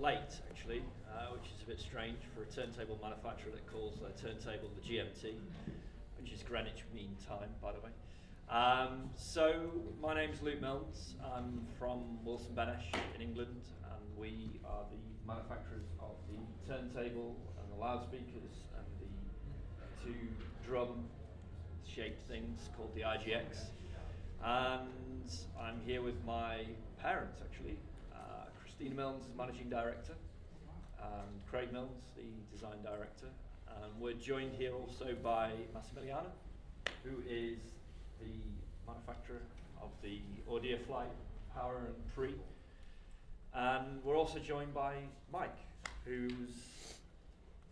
late, actually, which is a bit strange for a turntable manufacturer that calls their turntable the GMT, which is Greenwich Mean Time, by the way. So my name's Luke Milnes. I'm from Benesch in England, and we are the manufacturers of the turntable and the loudspeakers and the two drum-shaped things called the IGX. And I'm here with my parents, actually. Christina Milnes is Managing Director, and Craig Milnes, the Design Director. And we're joined here also by Massimiliano, who is the manufacturer of the Audia Flight Power and Pre. And we're also joined by Mike, who's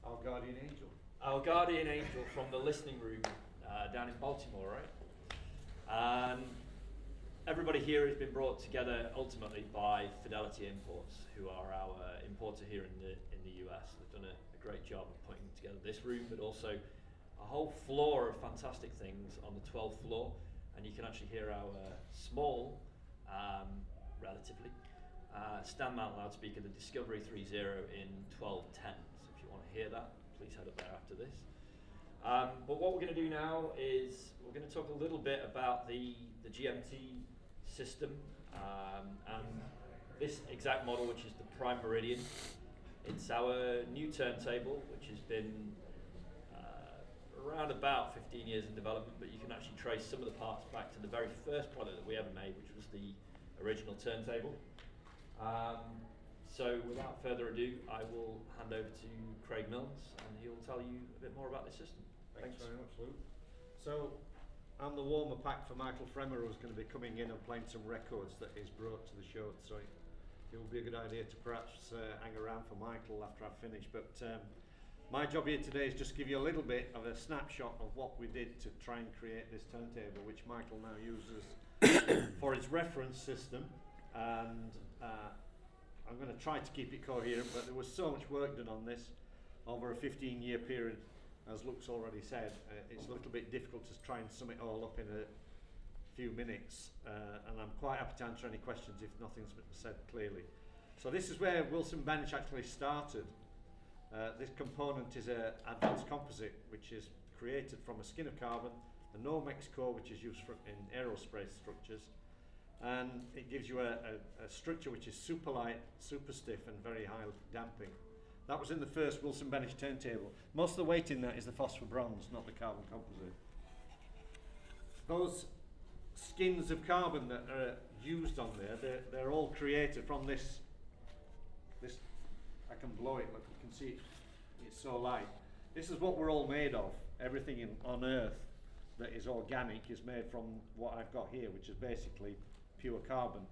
our guardian angel. Our guardian angel from the listening room down in Baltimore, right? And everybody here has been brought together ultimately by Fidelity Imports, who are our importer here in the US. They've done a great job of putting together this room, but also a whole floor of fantastic things on the 12th floor. And you can actually hear our small, relatively, stand mount loudspeaker, the Discovery 3.0 in 1210. So if you want to hear that, please head up there after this. But what we're going to do now is we're going to talk a little bit about the GMT system and this exact model, which is the Prime Meridian. It's our new turntable, which has been around about 15 years in development, but you can actually trace some of the parts back to the very first product that we ever made, which was the original turntable. So without further ado, I will hand over to Craig Milnes, and he'll tell you a bit more about this system. Thanks very much, Luke. So I'm the warmer pack for Michael Fremer, who's going to be coming in and playing some records that he's brought to the show. So it will be a good idea to perhaps hang around for Michael after I've finished. But my job here today is just give you a little bit of a snapshot of what we did to try and create this turntable, which Michael now uses for his reference system. And I'm going to try to keep it coherent, but there was so much work done on this over a 15-year period. As Luke's already said, it's a little bit difficult to try and sum it all up in a few minutes, and I'm quite happy to answer any questions if nothing's been said clearly. So this is where Benesch actually started. This component is an advanced composite, which is created from a skin of carbon, a Nomex core, which is used in aerospace structures, and it gives you a structure which is super light, super stiff, and very high damping. That was in the first Benesch turntable. Most of the weight in that is the phosphor bronze, not the carbon composite. Those skins of carbon that are used on there, they're all created from this. I can blow it, look, you can see it's so light. This is what we're all made of. Everything on Earth that is organic is made from what I've got here, which is basically pure carbon.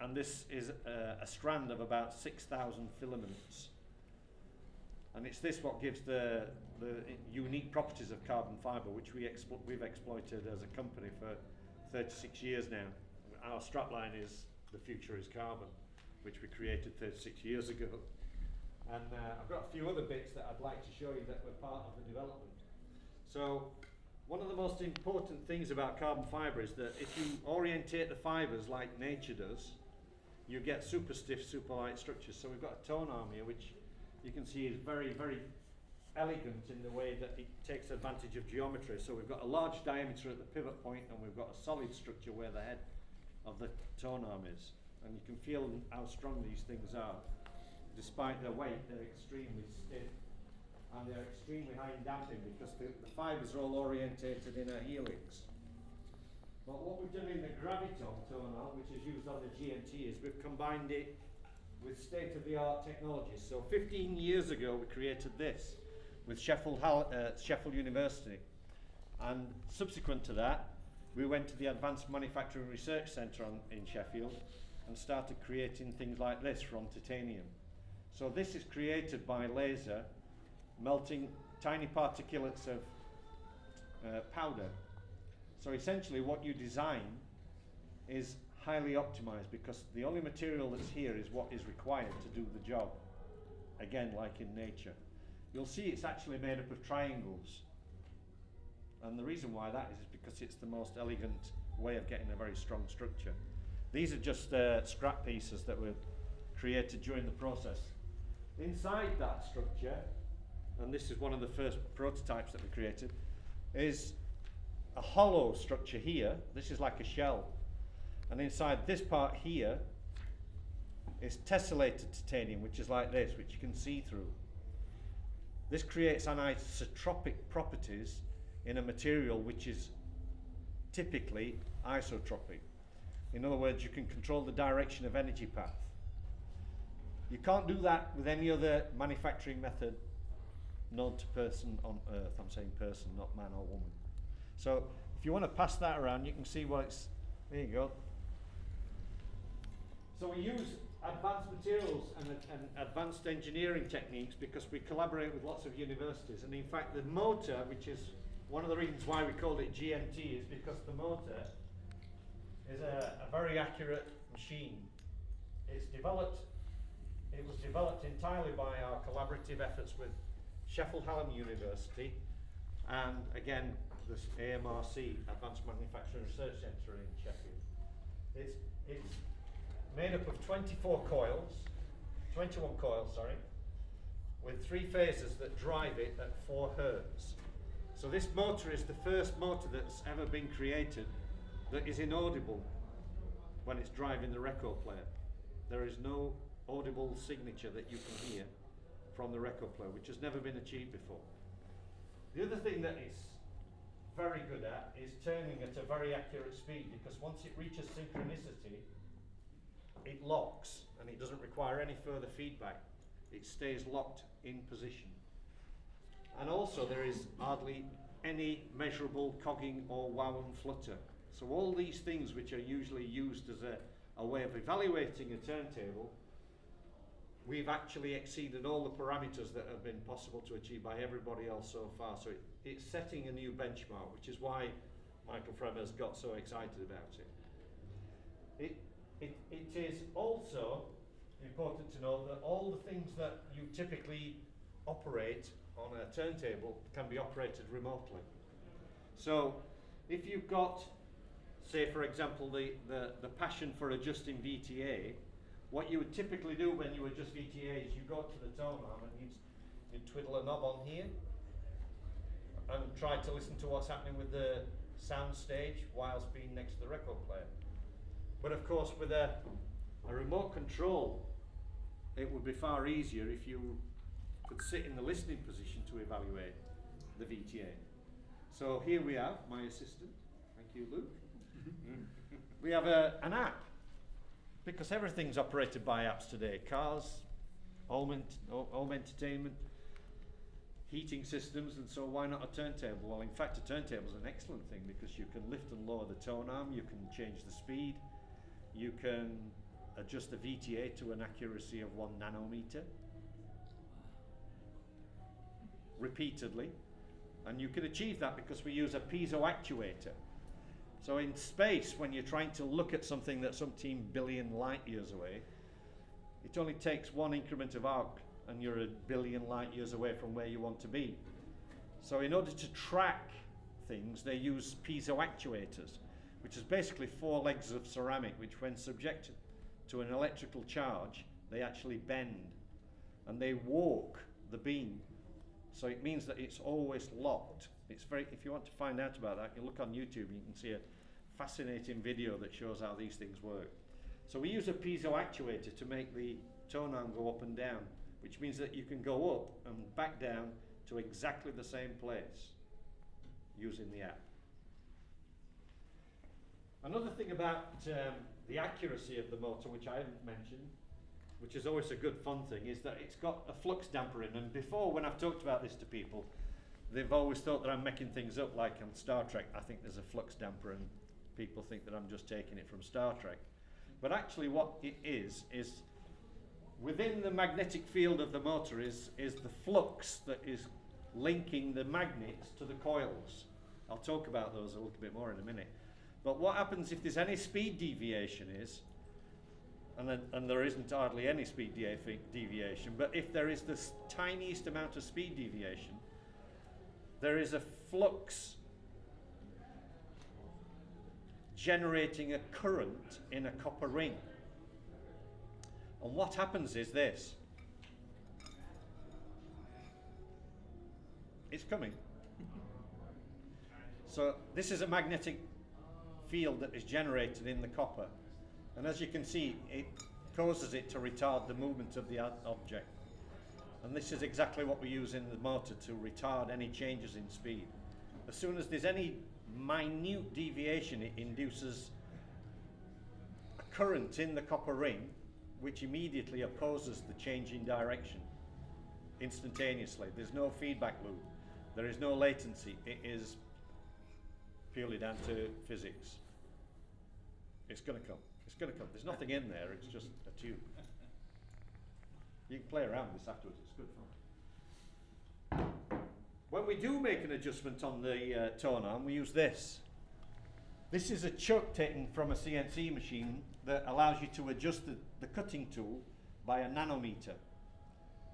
And this is a strand of about 6,000 filaments. And it's this what gives the unique properties of carbon fibre, which we've exploited as a company for 36 years now. Our strapline is "The future is carbon," which we created 36 years ago. And I've got a few other bits that I'd like to show you that were part of the development. So one of the most important things about carbon fibre is that if you orientate the fibres like nature does, you get super stiff, super light structures. So we've got a tone arm here, which you can see is very, very elegant in the way that it takes advantage of geometry. So we've got a large diameter at the pivot point, and we've got a solid structure where the head of the tone arm is. And you can feel how strong these things are. Despite their weight, they're extremely stiff, and they're extremely high in damping because the fibres are all orientated in a helix. But what we've done in the Graviton tone arm, which is used on the GMT, is we've combined it with state-of-the-art technologies. So 15 years ago, we created this with Sheffield University. And subsequent to that, we went to the Advanced Manufacturing Research Centre in Sheffield and started creating things like this from titanium. So this is created by laser, melting tiny particulates of powder. So essentially what you design is highly optimized because the only material that's here is what is required to do the job. Again, like in nature. You'll see it's actually made up of triangles. And the reason why that is because it's the most elegant way of getting a very strong structure. These are just scrap pieces that were created during the process. Inside that structure, and this is one of the first prototypes that we created, is a hollow structure here. This is like a shell. And inside this part here is tessellated titanium, which is like this, which you can see through. This creates anisotropic properties in a material which is typically isotropic. In other words, you can control the direction of energy path. You can't do that with any other manufacturing method known to person on Earth. I'm saying person, not man or woman. So if you want to pass that around, you can see what it's, there you go. So we use advanced materials and advanced engineering techniques because we collaborate with lots of universities. And in fact, the motor, which is one of the reasons why we called it GMT, is because the motor is a very accurate machine. It was developed entirely by our collaborative efforts with Sheffield Hallam University and again this AMRC, Advanced Manufacturing Research Centre in Sheffield. It's made up of 21 coils, with 3 phases that drive it at 4 hertz. So this motor is the first motor that's ever been created that is inaudible when it's driving the record player. There is no audible signature that you can hear from the record player, which has never been achieved before. The other thing that it's very good at is turning at a very accurate speed, because once it reaches synchronicity, it locks and it doesn't require any further feedback. It stays locked in position. And also there is hardly any measurable cogging or wow and flutter. So all these things which are usually used as a way of evaluating a turntable, we've actually exceeded all the parameters that have been possible to achieve by everybody else so far. So it's setting a new benchmark, which is why Michael Fremers got so excited about it. It is also important to know that all the things that you typically operate on a turntable can be operated remotely. So if you've got, say for example, the passion for adjusting VTA, what you would typically do when you adjust VTA is you go to the tone arm and you'd twiddle a knob on here and try to listen to what's happening with the sound stage whilst being next to the record player. But of course with a remote control, it would be far easier if you could sit in the listening position to evaluate the VTA. So here we have my assistant. Thank you, Luke. We have an app, because everything's operated by apps today. Cars, home entertainment, heating systems, and so why not a turntable? Well, in fact, a turntable is an excellent thing because you can lift and lower the tone arm, you can change the speed, you can adjust the VTA to an accuracy of 1 nanometer repeatedly, and you can achieve that because we use a piezo actuator. So in space, when you're trying to look at something that's umpteen billion light years away, it only takes 1 increment of arc and you're 1 billion light years away from where you want to be. So in order to track things, they use piezo actuators, which is basically 4 legs of ceramic, which when subjected to an electrical charge, they actually bend and they walk the beam. So it means that it's always locked. It's very, if you want to find out about that, you can look on YouTube and you can see a fascinating video that shows how these things work. So we use a piezo actuator to make the tone arm go up and down, which means that you can go up and back down to exactly the same place using the app. Another thing about the accuracy of the motor, which I haven't mentioned, which is always a good fun thing, is that it's got a flux damper in. And before, when I've talked about this to people, they've always thought that I'm making things up, like on Star Trek. I think there's a flux damper and people think that I'm just taking it from Star Trek. But actually what it is within the magnetic field of the motor is the flux that is linking the magnets to the coils. I'll talk about those a little bit more in a minute. But what happens if there's any speed deviation is, and there isn't hardly any speed deviation, but if there is the tiniest amount of speed deviation, there is a flux generating a current in a copper ring. And what happens is this. It's coming. So this is a magnetic field that is generated in the copper. And as you can see, it causes it to retard the movement of the object. And this is exactly what we use in the motor to retard any changes in speed. As soon as there's any minute deviation, it induces a current in the copper ring, which immediately opposes the change in direction instantaneously. There's no feedback loop. There is no latency. It is purely down to physics. It's going to come. It's going to come. There's nothing in there. It's just a tube. You can play around with this afterwards. It's good fun. When we do make an adjustment on the tone arm, we use this. This is a chuck taken from a CNC machine that allows you to adjust the cutting tool by a nanometer.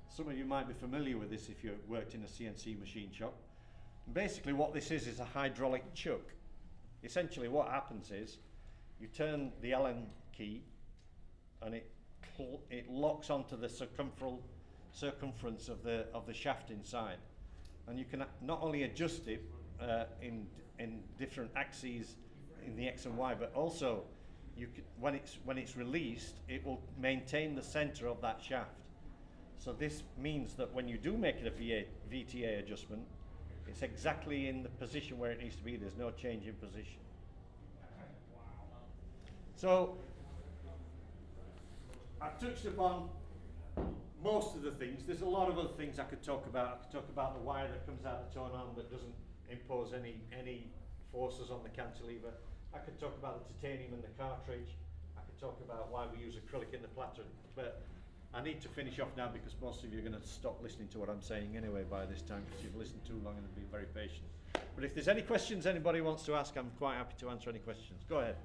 Some of you might be familiar with this if you worked in a CNC machine shop. Basically what this is a hydraulic chuck. Essentially what happens is you turn the Allen key and it locks onto the circumference of the shaft inside, and you can not only adjust it in different axes in the X and Y, but also you can, when it's released, it will maintain the center of that shaft. So this means that when you do make it a VTA adjustment, it's exactly in the position where it needs to be. There's no change in position. So I've touched upon most of the things. There's a lot of other things I could talk about. I could talk about the wire that comes out the tone arm that doesn't impose any forces on the cantilever. I could talk about the titanium in the cartridge. I could talk about why we use acrylic in the platter. But I need to finish off now because most of you are going to stop listening to what I'm saying anyway by this time, because you've listened too long and been very patient. But if there's any questions anybody wants to ask, I'm quite happy to answer any questions. Go ahead.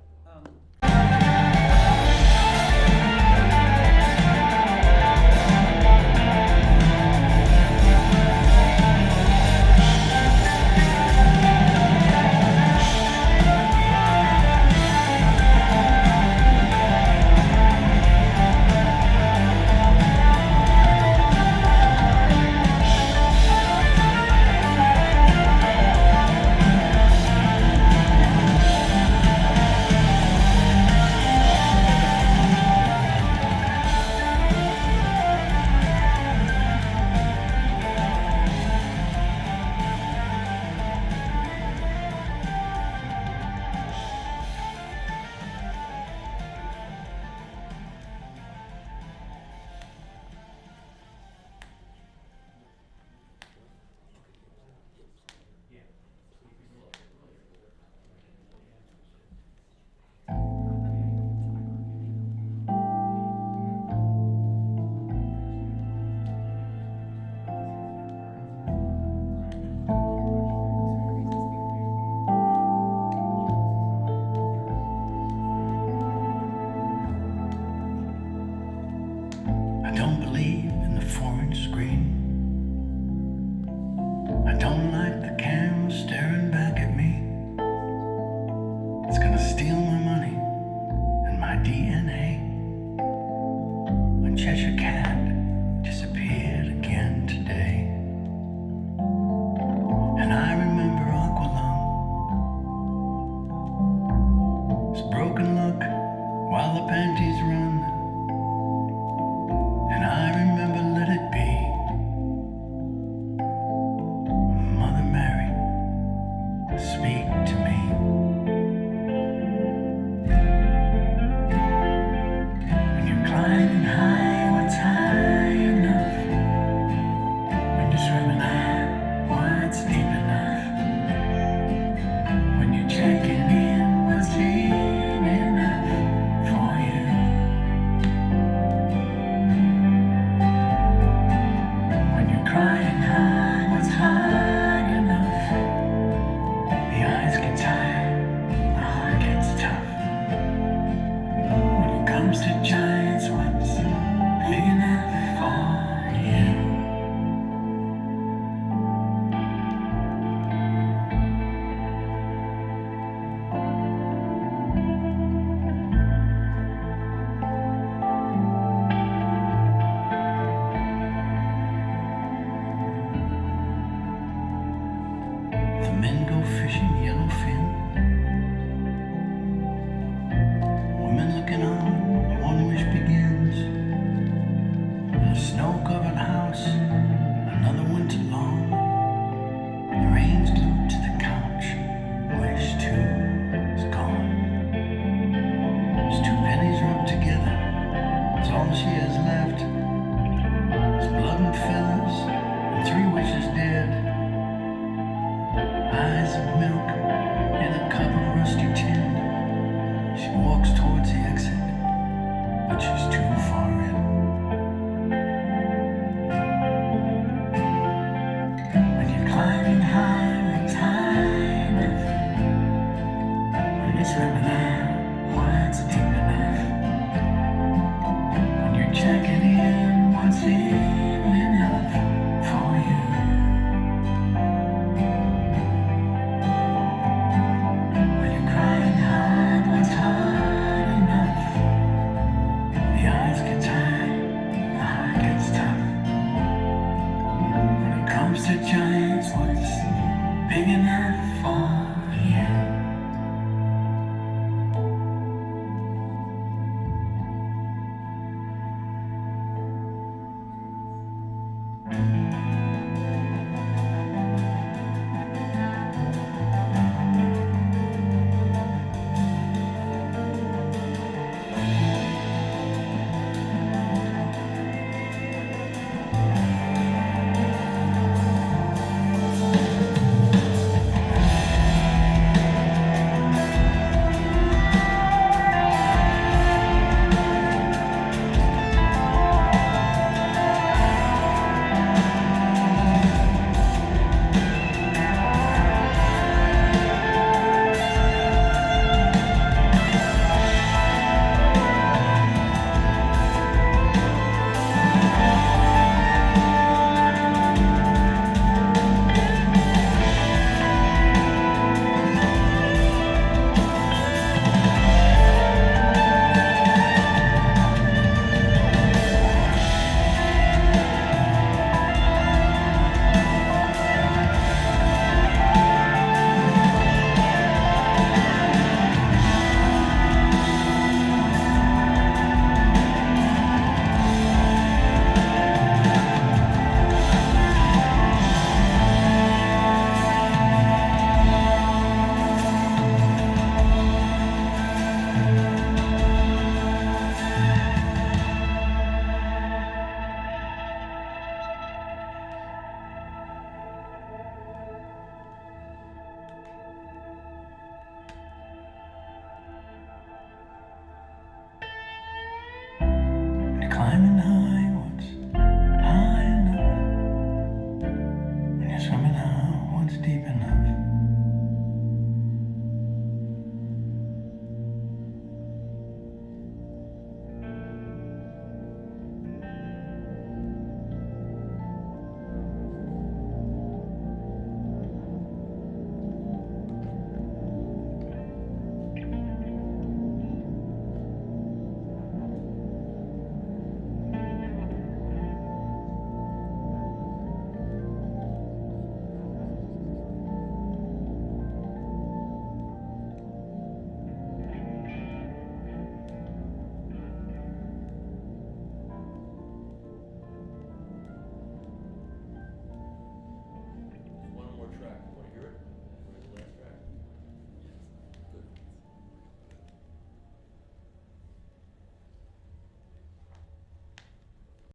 I don't believe in the 4-inch screen. I don't like the camera staring back at me. It's gonna steal my money and my DNA. A Cheshire cat